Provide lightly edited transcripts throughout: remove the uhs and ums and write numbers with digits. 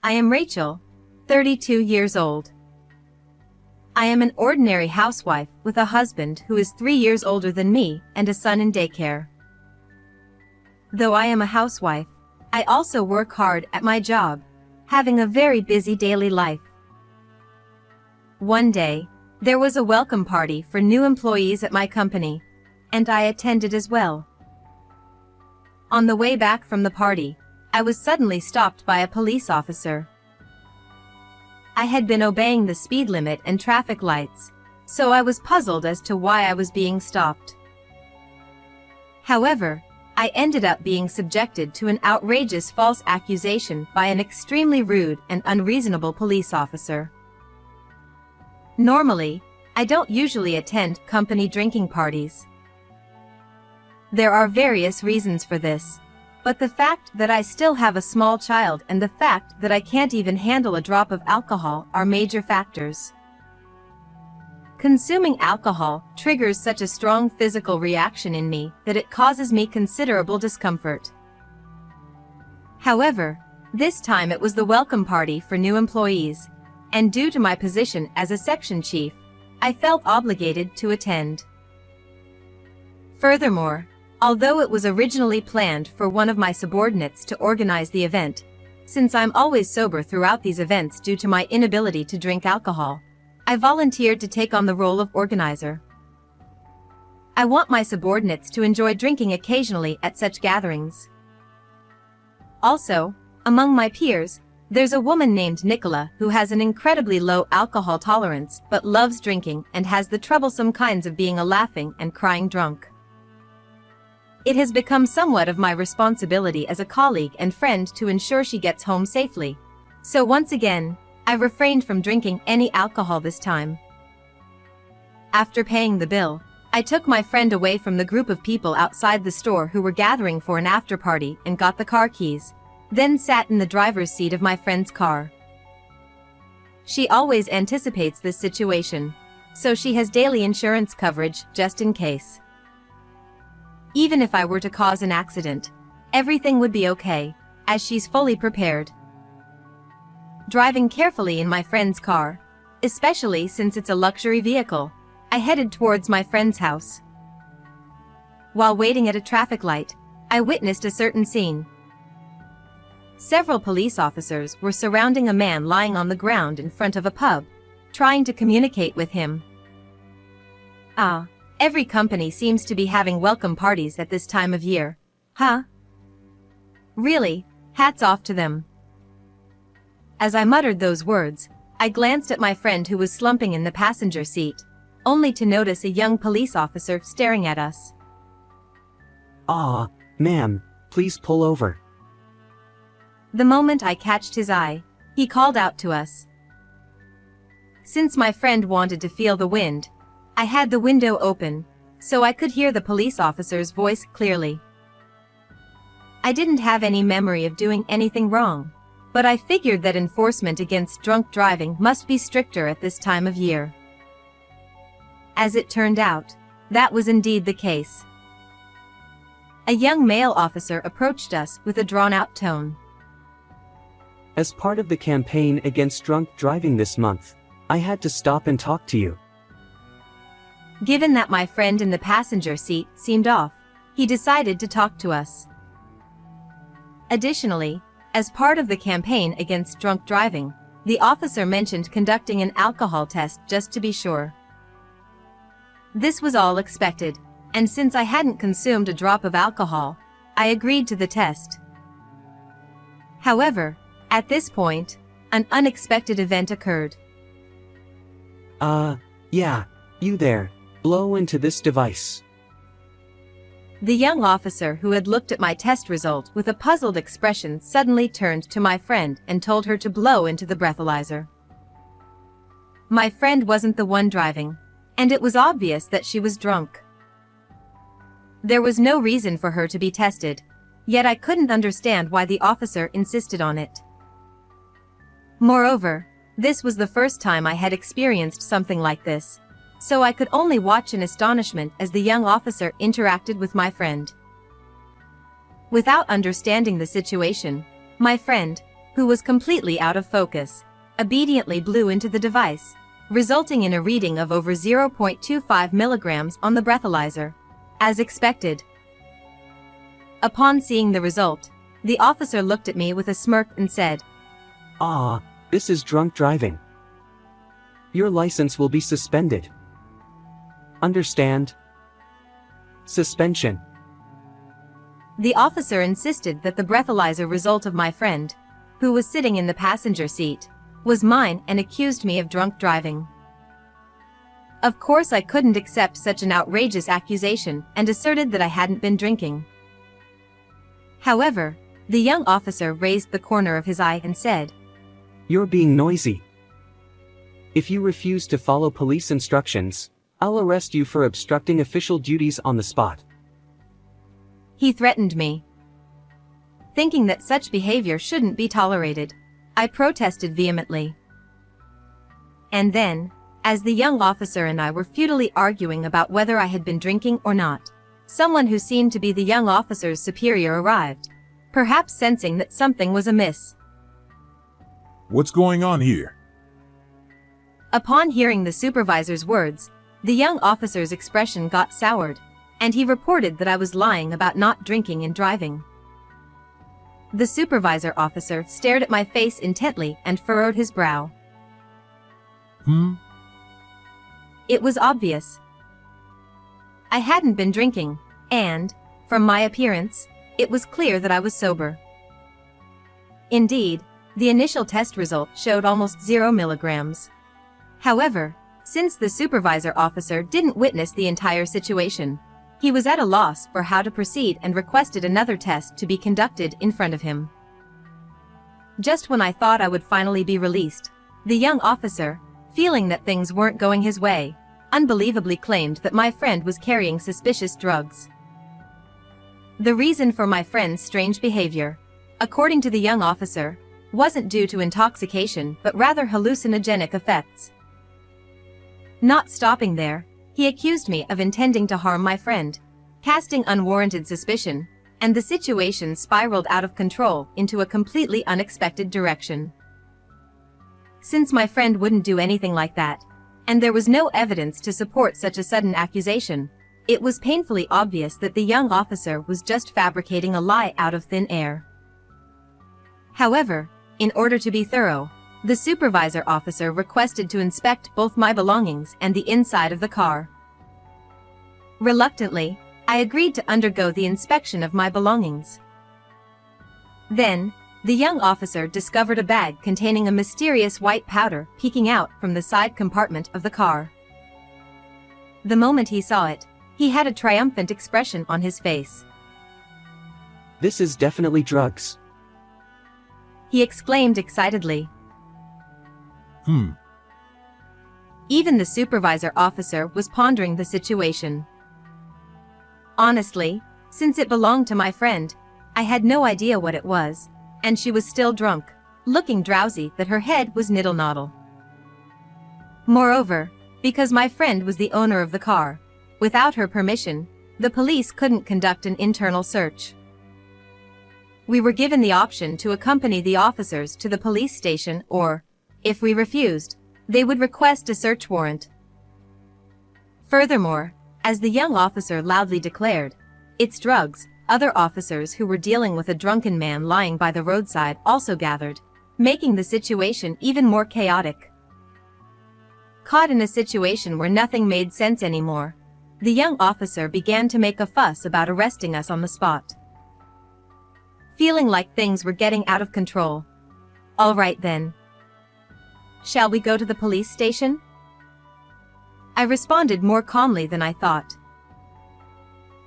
I am Rachel, 32 years old. I am an ordinary housewife with a husband who is 3 years older than me and a son in daycare. Though I am a housewife, I also work hard at my job, having a very busy daily life. One day, there was a welcome party for new employees at my company, and I attended as well. On the way back from the party, I was suddenly stopped by a police officer. I had been obeying the speed limit and traffic lights, so I was puzzled as to why I was being stopped. However, I ended up being subjected to an outrageous false accusation by an extremely rude and unreasonable police officer. Normally, I don't usually attend company drinking parties. There are various reasons for this, but the fact that I still have a small child and the fact that I can't even handle a drop of alcohol are major factors. Consuming alcohol triggers such a strong physical reaction in me that it causes me considerable discomfort. However, this time it was the welcome party for new employees, and due to my position as a section chief, I felt obligated to attend. Furthermore, although it was originally planned for one of my subordinates to organize the event, since I'm always sober throughout these events due to my inability to drink alcohol, I volunteered to take on the role of organizer. I want my subordinates to enjoy drinking occasionally at such gatherings. Also, among my peers, there's a woman named Nicola who has an incredibly low alcohol tolerance but loves drinking and has the troublesome kinds of being a laughing and crying drunk. It has become somewhat of my responsibility as a colleague and friend to ensure she gets home safely. So once again, I refrained from drinking any alcohol this time. After paying the bill, I took my friend away from the group of people outside the store who were gathering for an after party and got the car keys, then sat in the driver's seat of my friend's car. She always anticipates this situation, so she has daily insurance coverage just in case. Even if I were to cause an accident, everything would be okay, as she's fully prepared. Driving carefully in my friend's car, especially since it's a luxury vehicle, I headed towards my friend's house. While waiting at a traffic light, I witnessed a certain scene. Several police officers were surrounding a man lying on the ground in front of a pub, trying to communicate with him. Every company seems to be having welcome parties at this time of year, huh? Really, hats off to them. As I muttered those words, I glanced at my friend who was slumping in the passenger seat, only to notice a young police officer staring at us. Ma'am, please pull over. The moment I catched his eye, he called out to us. Since my friend wanted to feel the wind, I had the window open, so I could hear the police officer's voice clearly. I didn't have any memory of doing anything wrong, but I figured that enforcement against drunk driving must be stricter at this time of year. As it turned out, that was indeed the case. A young male officer approached us with a drawn-out tone. As part of the campaign against drunk driving this month, I had to stop and talk to you. Given that my friend in the passenger seat seemed off, he decided to talk to us. Additionally, as part of the campaign against drunk driving, the officer mentioned conducting an alcohol test just to be sure. This was all expected, and since I hadn't consumed a drop of alcohol, I agreed to the test. However, at this point, an unexpected event occurred. Yeah, you there. Blow into this device. The young officer who had looked at my test result with a puzzled expression suddenly turned to my friend and told her to blow into the breathalyzer. My friend wasn't the one driving, and it was obvious that she was drunk. There was no reason for her to be tested, yet I couldn't understand why the officer insisted on it. Moreover, this was the first time I had experienced something like this, so I could only watch in astonishment as the young officer interacted with my friend. Without understanding the situation, my friend, who was completely out of focus, obediently blew into the device, resulting in a reading of over 0.25 milligrams on the breathalyzer. As expected. Upon seeing the result, the officer looked at me with a smirk and said, "Ah, this is drunk driving. Your license will be suspended. Understand? Suspension." The officer insisted that the breathalyzer result of my friend, who was sitting in the passenger seat, was mine and accused me of drunk driving. Of course I couldn't accept such an outrageous accusation and asserted that I hadn't been drinking. However, the young officer raised the corner of his eye and said, "You're being noisy. If you refuse to follow police instructions, I'll arrest you for obstructing official duties on the spot." He threatened me. Thinking that such behavior shouldn't be tolerated, I protested vehemently. And then, as the young officer and I were futilely arguing about whether I had been drinking or not, someone who seemed to be the young officer's superior arrived, perhaps sensing that something was amiss. "What's going on here?" Upon hearing the supervisor's words, the young officer's expression got soured, and he reported that I was lying about not drinking and driving. The supervisor officer stared at my face intently and furrowed his brow. It was obvious. I hadn't been drinking, and, from my appearance, it was clear that I was sober. Indeed, the initial test result showed almost 0 milligrams. However, since the supervisor officer didn't witness the entire situation, he was at a loss for how to proceed and requested another test to be conducted in front of him. Just when I thought I would finally be released, the young officer, feeling that things weren't going his way, unbelievably claimed that my friend was carrying suspicious drugs. The reason for my friend's strange behavior, according to the young officer, wasn't due to intoxication but rather hallucinogenic effects. Not stopping there, he accused me of intending to harm my friend, casting unwarranted suspicion, and the situation spiraled out of control into a completely unexpected direction. Since my friend wouldn't do anything like that, and there was no evidence to support such a sudden accusation, it was painfully obvious that the young officer was just fabricating a lie out of thin air. However, in order to be thorough, the supervisor officer requested to inspect both my belongings and the inside of the car. Reluctantly, I agreed to undergo the inspection of my belongings. Then, the young officer discovered a bag containing a mysterious white powder peeking out from the side compartment of the car. The moment he saw it, he had a triumphant expression on his face. "This is definitely drugs," he exclaimed excitedly. Even the supervisor officer was pondering the situation. Honestly, since it belonged to my friend, I had no idea what it was, and she was still drunk, looking drowsy that her head was niddle-noddle. Moreover, because my friend was the owner of the car, without her permission, the police couldn't conduct an internal search. We were given the option to accompany the officers to the police station or, if we refused, they would request a search warrant. Furthermore, as the young officer loudly declared, "It's drugs," other officers who were dealing with a drunken man lying by the roadside also gathered, making the situation even more chaotic. Caught in a situation where nothing made sense anymore, the young officer began to make a fuss about arresting us on the spot. Feeling like things were getting out of control. "All right then. Shall we go to the police station?" I responded more calmly than I thought.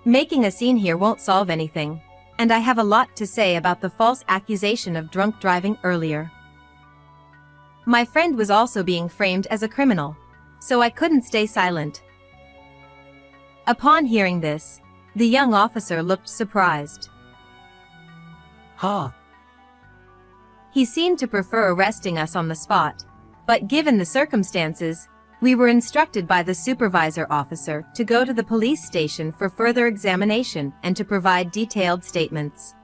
Making a scene here won't solve anything, and I have a lot to say about the false accusation of drunk driving earlier. My friend was also being framed as a criminal, so I couldn't stay silent. Upon hearing this, the young officer looked surprised. "Ha!" He seemed to prefer arresting us on the spot, but given the circumstances, we were instructed by the supervisor officer to go to the police station for further examination and to provide detailed statements.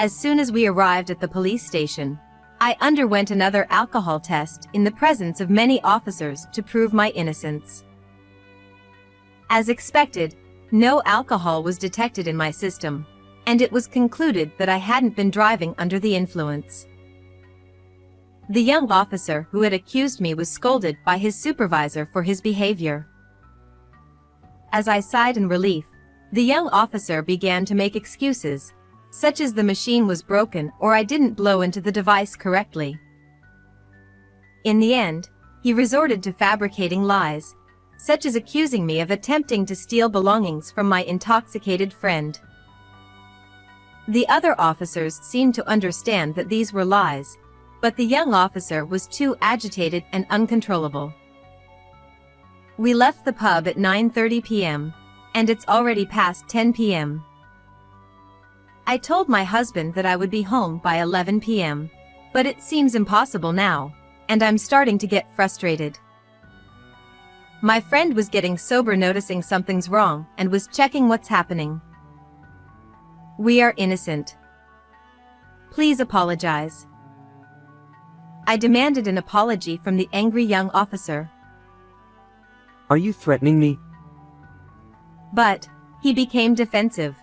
As soon as we arrived at the police station, I underwent another alcohol test in the presence of many officers to prove my innocence. As expected, no alcohol was detected in my system, and it was concluded that I hadn't been driving under the influence. The young officer who had accused me was scolded by his supervisor for his behavior. As I sighed in relief, the young officer began to make excuses, such as the machine was broken or I didn't blow into the device correctly. In the end, he resorted to fabricating lies, such as accusing me of attempting to steal belongings from my intoxicated friend. The other officers seemed to understand that these were lies, but the young officer was too agitated and uncontrollable. We left the pub at 9:30 p.m., and it's already past 10 p.m. I told my husband that I would be home by 11 p.m., but it seems impossible now, and I'm starting to get frustrated. My friend was getting sober, noticing something's wrong, and was checking what's happening. We are innocent. Please apologize. I demanded an apology from the angry young officer. Are you threatening me? But he became defensive.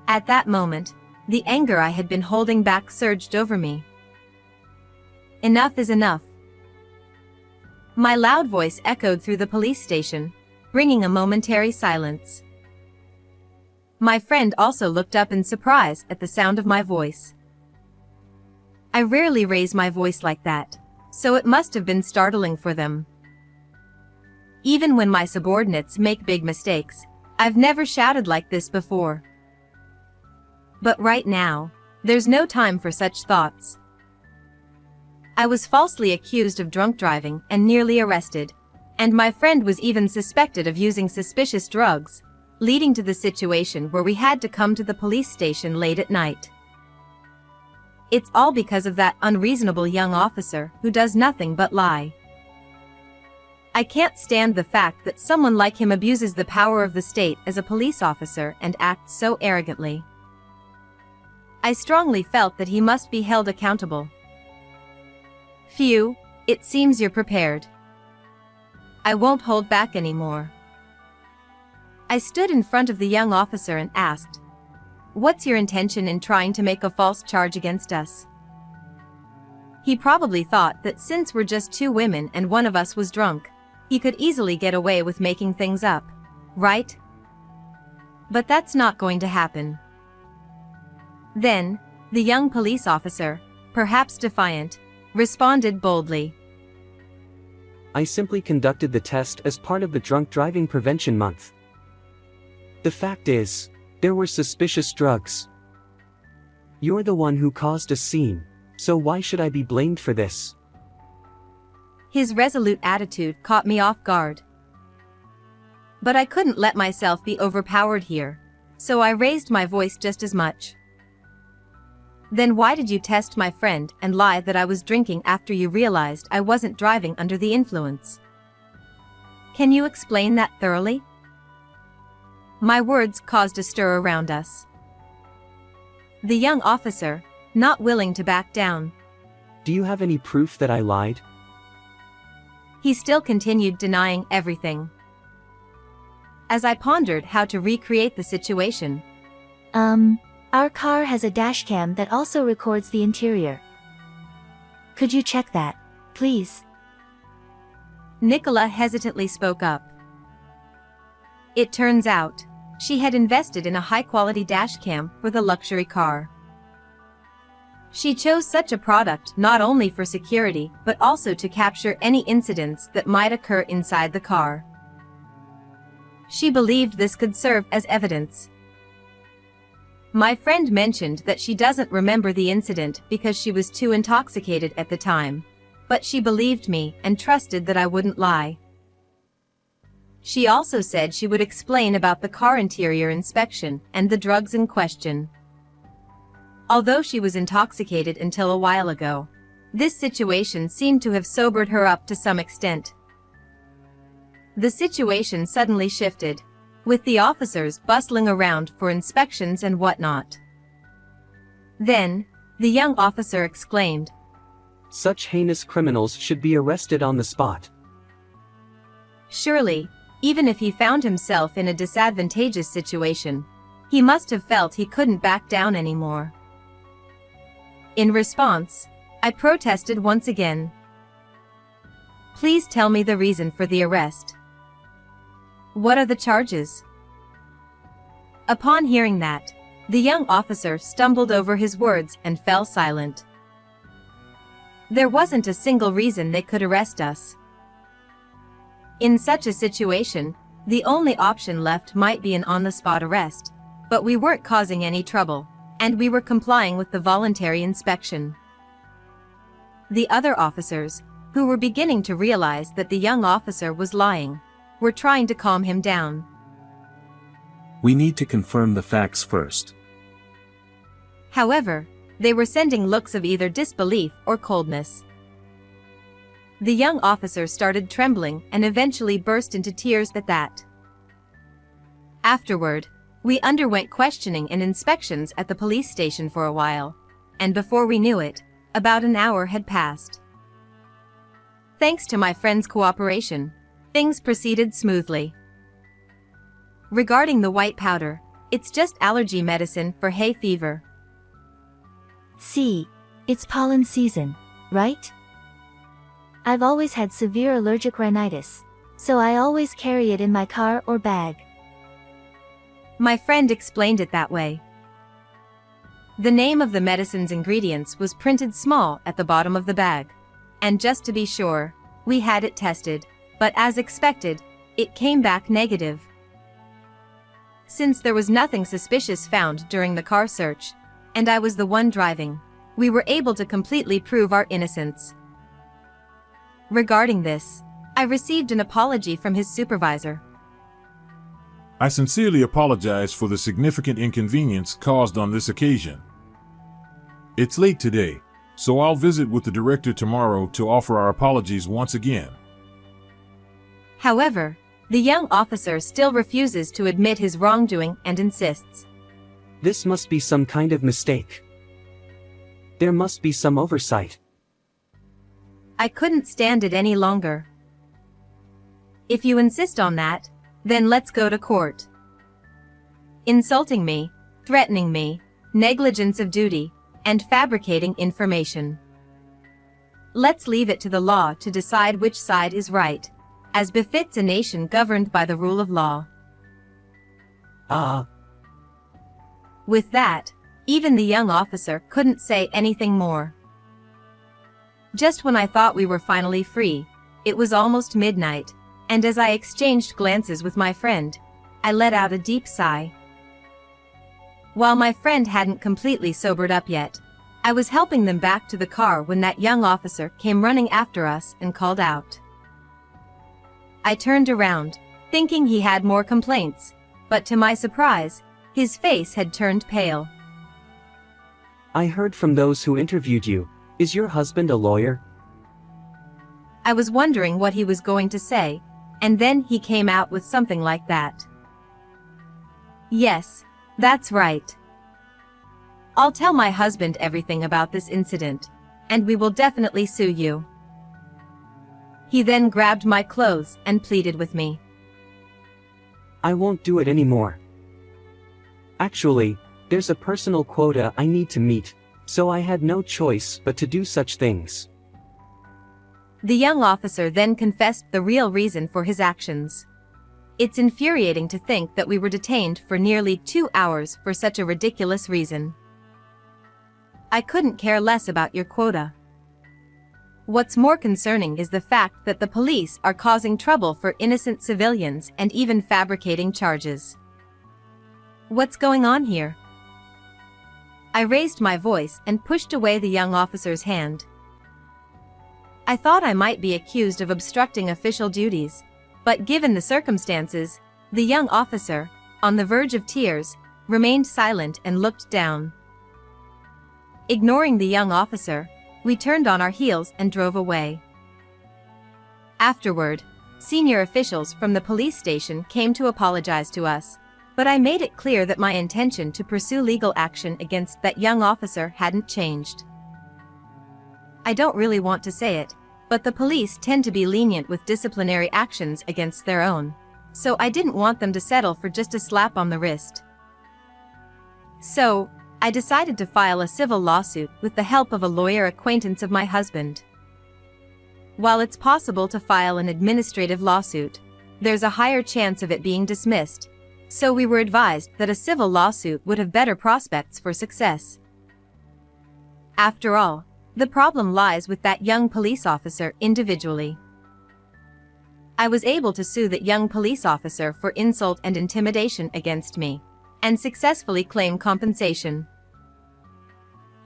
At that moment, the anger I had been holding back surged over me. Enough is enough. My loud voice echoed through the police station, bringing a momentary silence. My friend also looked up in surprise at the sound of my voice. I rarely raise my voice like that, so it must have been startling for them. Even when my subordinates make big mistakes, I've never shouted like this before. But right now, there's no time for such thoughts. I was falsely accused of drunk driving and nearly arrested, and my friend was even suspected of using suspicious drugs, leading to the situation where we had to come to the police station late at night. It's all because of that unreasonable young officer who does nothing but lie. I can't stand the fact that someone like him abuses the power of the state as a police officer and acts so arrogantly. I strongly felt that he must be held accountable. Phew, it seems you're prepared. I won't hold back anymore. I stood in front of the young officer and asked, "What's your intention in trying to make a false charge against us?" He probably thought that since we're just two women and one of us was drunk, he could easily get away with making things up, right? But that's not going to happen. Then, the young police officer, perhaps defiant, responded boldly. I simply conducted the test as part of the Drunk Driving Prevention Month. The fact is, there were suspicious drugs. You're the one who caused a scene, so why should I be blamed for this? His resolute attitude caught me off guard. But I couldn't let myself be overpowered here, so I raised my voice just as much. Then why did you test my friend and lie that I was drinking after you realized I wasn't driving under the influence? Can you explain that thoroughly? My words caused a stir around us. The young officer, not willing to back down. Do you have any proof that I lied? He still continued denying everything. As I pondered how to recreate the situation. Our car has a dashcam that also records the interior. Could you check that, please? Nicola hesitantly spoke up. It turns out, she had invested in a high-quality dashcam for the luxury car. She chose such a product not only for security but also to capture any incidents that might occur inside the car. She believed this could serve as evidence. My friend mentioned that she doesn't remember the incident because she was too intoxicated at the time, but she believed me and trusted that I wouldn't lie. She also said she would explain about the car interior inspection and the drugs in question. Although she was intoxicated until a while ago, this situation seemed to have sobered her up to some extent. The situation suddenly shifted, with the officers bustling around for inspections and whatnot. Then, the young officer exclaimed, Such heinous criminals should be arrested on the spot. surely, even if he found himself in a disadvantageous situation, he must have felt he couldn't back down anymore. In response, I protested once again. Please tell me the reason for the arrest. What are the charges? Upon hearing that, the young officer stumbled over his words and fell silent. There wasn't a single reason they could arrest us. In such a situation, the only option left might be an on-the-spot arrest, but we weren't causing any trouble, and we were complying with the voluntary inspection. The other officers, who were beginning to realize that the young officer was lying, were trying to calm him down. We need to confirm the facts first. However, they were sending looks of either disbelief or coldness. The young officer started trembling and eventually burst into tears at that. Afterward, we underwent questioning and inspections at the police station for a while, and before we knew it, about an hour had passed. Thanks to my friend's cooperation, things proceeded smoothly. Regarding the white powder, it's just allergy medicine for hay fever. See, it's pollen season, right? I've always had severe allergic rhinitis, so I always carry it in my car or bag. My friend explained it that way. The name of the medicine's ingredients was printed small at the bottom of the bag, and just to be sure, we had it tested, but as expected, it came back negative. Since there was nothing suspicious found during the car search, and I was the one driving, we were able to completely prove our innocence. Regarding this, I received an apology from his supervisor. I sincerely apologize for the significant inconvenience caused on this occasion. It's late today, so I'll visit with the director tomorrow to offer our apologies once again. However, the young officer still refuses to admit his wrongdoing and insists. This must be some kind of mistake. There must be some oversight. I couldn't stand it any longer. If you insist on that, then let's go to court. Insulting me, threatening me, negligence of duty, and fabricating information. Let's leave it to the law to decide which side is right, as befits a nation governed by the rule of law. With that, even the young officer couldn't say anything more. Just when I thought we were finally free, it was almost midnight, and as I exchanged glances with my friend, I let out a deep sigh. While my friend hadn't completely sobered up yet, I was helping them back to the car when that young officer came running after us and called out. I turned around, thinking he had more complaints, but to my surprise, his face had turned pale. I heard from those who interviewed you. Is your husband a lawyer? I was wondering what he was going to say, and then he came out with something like that. Yes, that's right. I'll tell my husband everything about this incident, and we will definitely sue you. He then grabbed my clothes and pleaded with me. I won't do it anymore. Actually, there's a personal quota I need to meet, so I had no choice but to do such things. The young officer then confessed the real reason for his actions. It's infuriating to think that we were detained for nearly 2 hours for such a ridiculous reason. I couldn't care less about your quota. What's more concerning is the fact that the police are causing trouble for innocent civilians and even fabricating charges. What's going on here? I raised my voice and pushed away the young officer's hand. I thought I might be accused of obstructing official duties, but given the circumstances, the young officer, on the verge of tears, remained silent and looked down. Ignoring the young officer, we turned on our heels and drove away. Afterward, senior officials from the police station came to apologize to us, But I made it clear that my intention to pursue legal action against that young officer hadn't changed. I don't really want to say it, but the police tend to be lenient with disciplinary actions against their own. So I didn't want them to settle for just a slap on the wrist. So, I decided to file a civil lawsuit with the help of a lawyer acquaintance of my husband. While it's possible to file an administrative lawsuit, there's a higher chance of it being dismissed, so we were advised that a civil lawsuit would have better prospects for success. After all, the problem lies with that young police officer individually. I was able to sue that young police officer for insult and intimidation against me, and successfully claim compensation.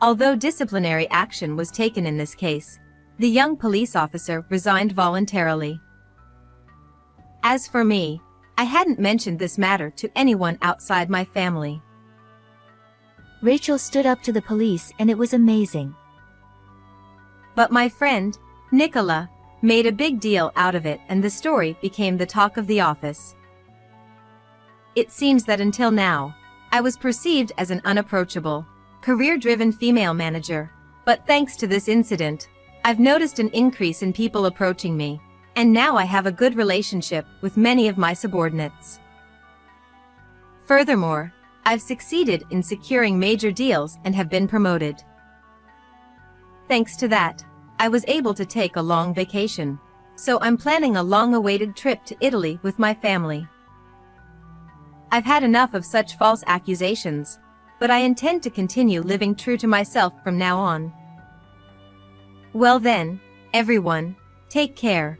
Although disciplinary action was taken in this case, the young police officer resigned voluntarily. As for me, I hadn't mentioned this matter to anyone outside my family. Rachel stood up to the police and it was amazing. But my friend, Nicola, made a big deal out of it and the story became the talk of the office. It seems that until now, I was perceived as an unapproachable, career-driven female manager, but thanks to this incident, I've noticed an increase in people approaching me, and now I have a good relationship with many of my subordinates. Furthermore, I've succeeded in securing major deals and have been promoted. Thanks to that, I was able to take a long vacation, so I'm planning a long-awaited trip to Italy with my family. I've had enough of such false accusations, but I intend to continue living true to myself from now on. Well then, everyone, take care.